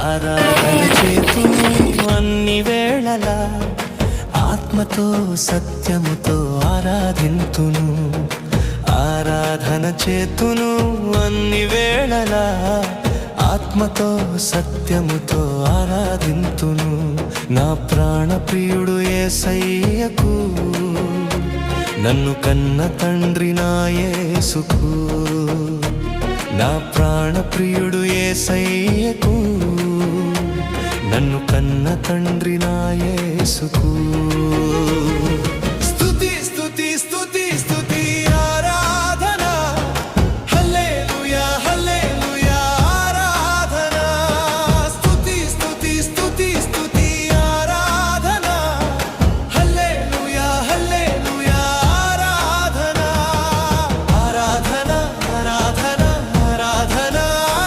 ఆరాధన చేతును అన్ని వేళలా, ఆత్మతో సత్యముతో ఆరాధింతును. ఆరాధన చేతును అన్ని వేళలా, ఆత్మతో సత్యముతో ఆరాధింతును. నా ప్రాణ ప్రియుడు యేసయ్యకు, నన్ను కన్న తండ్రి నా యేసుకు. నా ప్రాణ ప్రియుడు యేసయ్యకు, నన్ను కన్న తండ్రి నా యేసుకు.